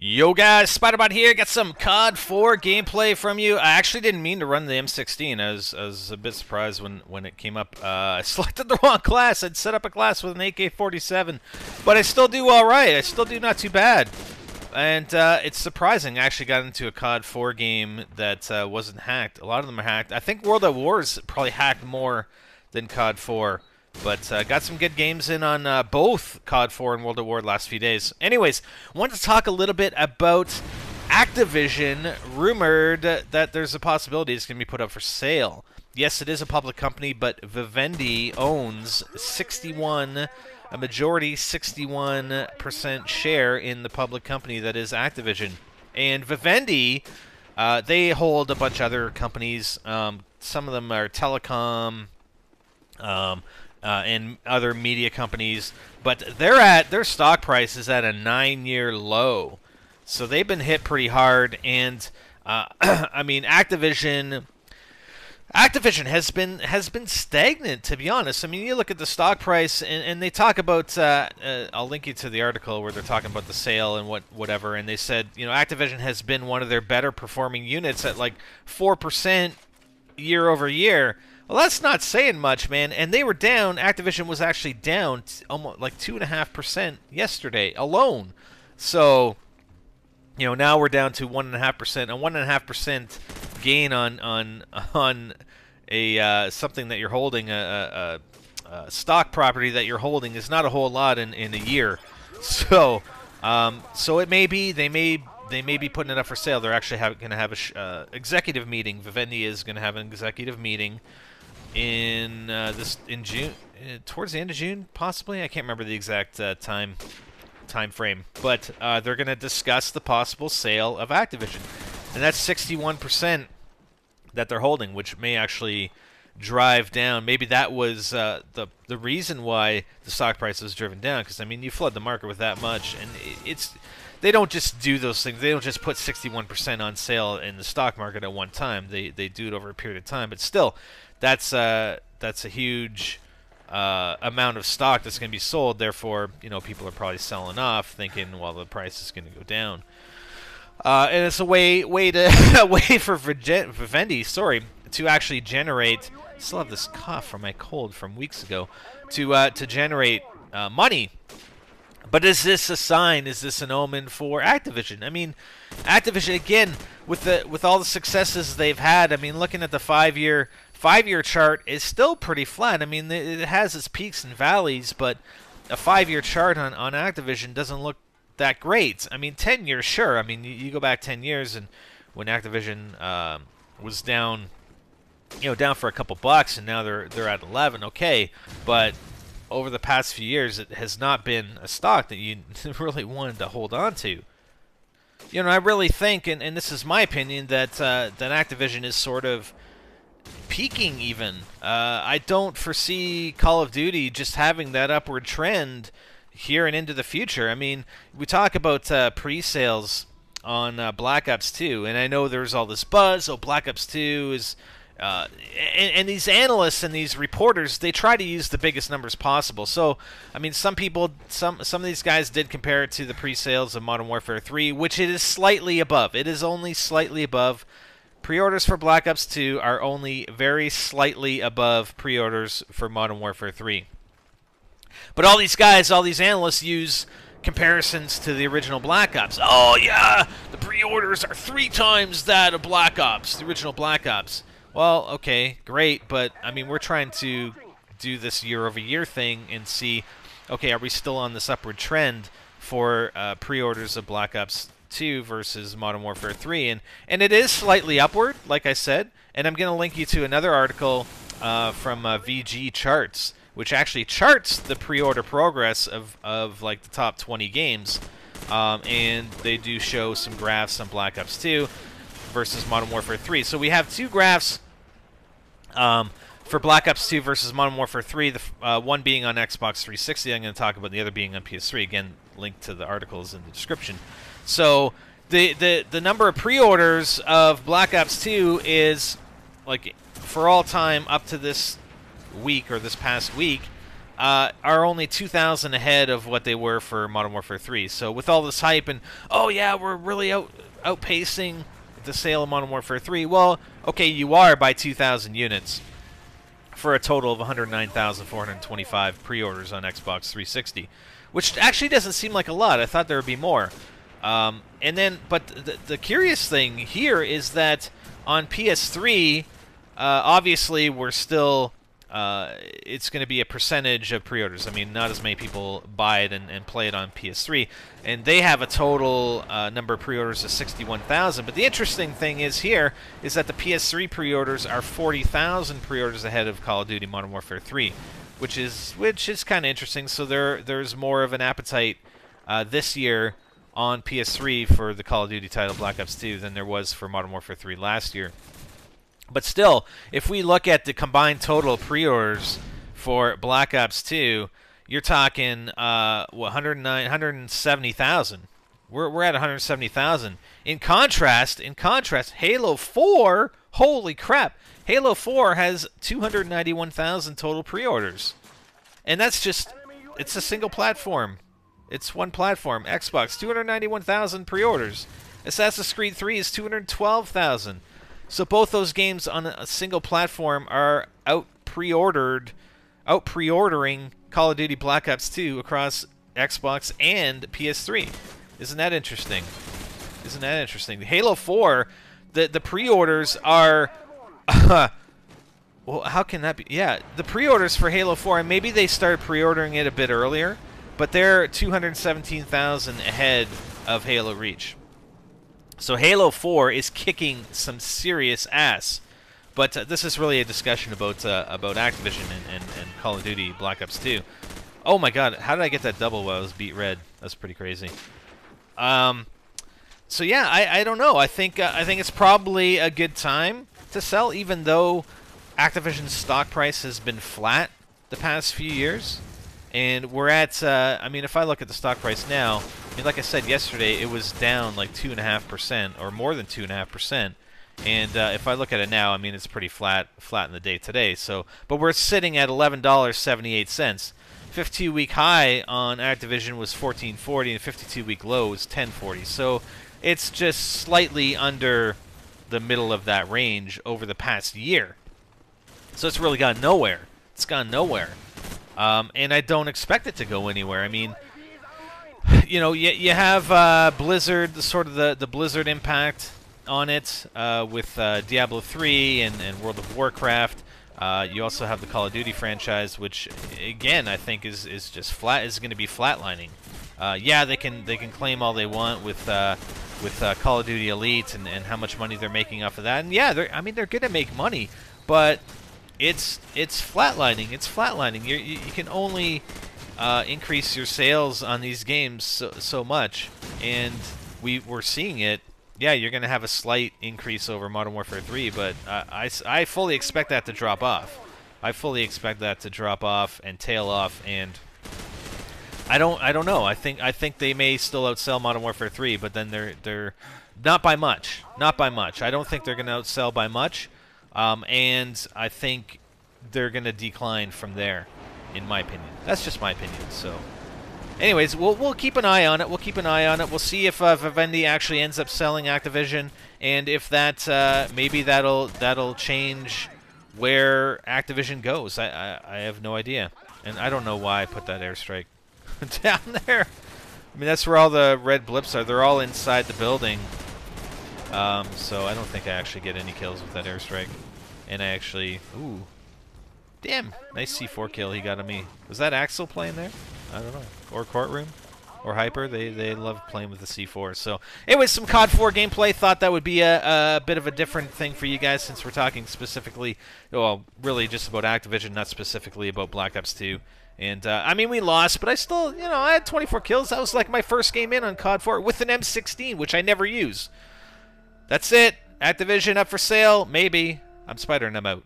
Yo guys, Spiderbot here. Got some COD 4 gameplay from you. I actually didn't mean to run the M16. I was a bit surprised when it came up. I selected the wrong class. I'd set up a class with an AK-47, but I still do all right. I still do not too bad. And it's surprising. I actually got into a COD 4 game that wasn't hacked. A lot of them are hacked. I think World at War's probably hacked more than COD 4. But got some good games in on both COD 4 and World at War the last few days. Anyways, wanted to talk a little bit about Activision. Rumored that there's a possibility it's going to be put up for sale. Yes, it is a public company, but Vivendi owns a majority 61% share in the public company that is Activision. And Vivendi, they hold a bunch of other companies. Some of them are telecom, and other media companies, but their stock price is at a 9-year low, so they've been hit pretty hard. And I mean, Activision has been stagnant, to be honest. I mean, you look at the stock price, and they talk about. I'll link you to the article where they're talking about the sale and whatever, and they said, you know, Activision has been one of their better performing units at like 4% year over year. Well, that's not saying much, man. And they were down. Activision was actually down almost like 2.5% yesterday alone. So, you know, now we're down to 1.5%. A 1.5% gain on a something that you're holding, a stock property that you're holding, is not a whole lot in a year. So, so it may be they may be putting it up for sale. They're actually going to have a executive meeting. Vivendi is going to have an executive meeting in June, towards the end of June, possibly. I can't remember the exact time frame, but they're going to discuss the possible sale of Activision, and that's 61% that they're holding, which may actually drive down. Maybe that was the reason why the stock price was driven down, because I mean, you flood the market with that much, and they don't just do those things. They don't just put 61% on sale in the stock market at one time. They do it over a period of time, but still, that's a huge amount of stock that's going to be sold. Therefore, you know, people are probably selling off, thinking, well, the price is going to go down. And it's a way for Vivendi, to actually generate. I still have this cough from my cold from weeks ago. To generate money. But is this a sign? Is this an omen for Activision? I mean, Activision, again, with all the successes they've had. I mean, looking at the five-year chart is still pretty flat. I mean, it has its peaks and valleys, but a 5-year chart on Activision doesn't look that great. I mean, 10 years, sure. I mean, you go back 10 years, and when Activision was down, you know, down for a couple bucks, and now they're at 11. Okay, but over the past few years, it has not been a stock that you really wanted to hold on to. You know, I really think, and this is my opinion, that Activision is sort of peaking even. I don't foresee Call of Duty just having that upward trend here and into the future. I mean, we talk about pre-sales on Black Ops 2, and I know there's all this buzz. Oh, Black Ops 2 is... and these analysts and these reporters, they try to use the biggest numbers possible. So, I mean, some of these guys did compare it to the pre-sales of Modern Warfare 3, which it is slightly above. It is only slightly above. Pre-orders for Black Ops 2 are only very slightly above pre-orders for Modern Warfare 3. But all these guys, all these analysts use comparisons to the original Black Ops. Oh, yeah, the pre-orders are 3 times that of Black Ops, the original Black Ops. Well, okay, great, but, I mean, we're trying to do this year-over-year thing and see, okay, are we still on this upward trend for pre-orders of Black Ops 2 versus Modern Warfare 3? And it is slightly upward, like I said, and I'm going to link you to another article from VG Charts, which actually charts the pre-order progress of like, the top 20 games, and they do show some graphs on Black Ops 2 versus Modern Warfare 3. So we have 2 graphs for Black Ops 2 versus Modern Warfare 3, the one being on Xbox 360, I'm going to talk about, the other being on PS3. Again, link to the articles in the description. So the number of pre-orders of Black Ops 2 is, like, for all time up to this week, or this past week, are only 2,000 ahead of what they were for Modern Warfare 3. So with all this hype and, oh yeah, we're really outpacing the sale of Modern Warfare 3, well, okay, you are by 2,000 units for a total of 109,425 pre-orders on Xbox 360, which actually doesn't seem like a lot. I thought there would be more. And then, but the curious thing here is that on PS3, obviously we're still, it's going to be a percentage of pre-orders. I mean, not as many people buy it and play it on PS3, and they have a total number of pre-orders of 61,000. But the interesting thing is here is that the PS3 pre-orders are 40,000 pre-orders ahead of Call of Duty Modern Warfare 3, which is kind of interesting. So there's more of an appetite this year on PS3 for the Call of Duty title Black Ops 2 than there was for Modern Warfare 3 last year. But still, if we look at the combined total pre-orders for Black Ops 2, you're talking 170,000. We're at 170,000. In contrast, Halo 4, holy crap, Halo 4 has 291,000 total pre-orders, and that's just, it's a single platform. It's one platform, Xbox, 291,000 pre-orders. Assassin's Creed 3 is 212,000. So both those games on a single platform are out pre-ordering Call of Duty Black Ops 2 across Xbox and PS3. Isn't that interesting? Isn't that interesting? Halo 4, the pre-orders are... well, how can that be? Yeah, the pre-orders for Halo 4, and maybe they started pre-ordering it a bit earlier, but they're 217,000 ahead of Halo Reach. So Halo 4 is kicking some serious ass. But this is really a discussion about Activision and Call of Duty Black Ops 2. Oh my god, how did I get that double while I was beat red? That's pretty crazy. So yeah, I don't know. I think it's probably a good time to sell, even though Activision's stock price has been flat the past few years. And we're at, I mean, if I look at the stock price now, I mean, like I said yesterday, it was down like 2.5%, or more than 2.5%. And if I look at it now, I mean, it's pretty flat in the day today. So, but we're sitting at $11.78. 52-week high on Activision was $14.40, and 52-week low was $10.40. So it's just slightly under the middle of that range over the past year. So it's really gone nowhere. It's gone nowhere. And I don't expect it to go anywhere. I mean, you know, you have Blizzard, the Blizzard impact on it with Diablo 3 and World of Warcraft. You also have the Call of Duty franchise, which again I think is just flat. Is going to be flatlining. Yeah, they can claim all they want with Call of Duty Elite and how much money they're making off of that. And yeah, I mean they're going to make money, but it's flatlining. It's flatlining. You can only increase your sales on these games so much, and we're seeing it. Yeah, you're going to have a slight increase over Modern Warfare 3, but I fully expect that to drop off. I fully expect that to drop off and tail off, and I don't know. I think they may still outsell Modern Warfare 3, but then they're not by much. Not by much. I don't think they're going to outsell by much. And I think they're going to decline from there, in my opinion. That's just my opinion. So, anyways, we'll keep an eye on it. We'll keep an eye on it. We'll see if Vivendi actually ends up selling Activision, and if that maybe that'll change where Activision goes. I have no idea, and I don't know why I put that airstrike down there. I mean, that's where all the red blips are. They're all inside the building. So I don't think I actually get any kills with that airstrike. And I actually... Ooh. Damn. Nice C4 kill he got on me. Was that Axel playing there? I don't know. Or Courtroom? Or Hyper? They love playing with the C4. So, anyways, some COD 4 gameplay. Thought that would be a bit of a different thing for you guys, since we're talking specifically... Well, really just about Activision, not specifically about Black Ops 2. And, I mean, we lost, but I still, you know, I had 24 kills. That was like my first game in on COD 4 with an M16, which I never use. That's it. Activision up for sale? Maybe. I'm Spider and I'm out.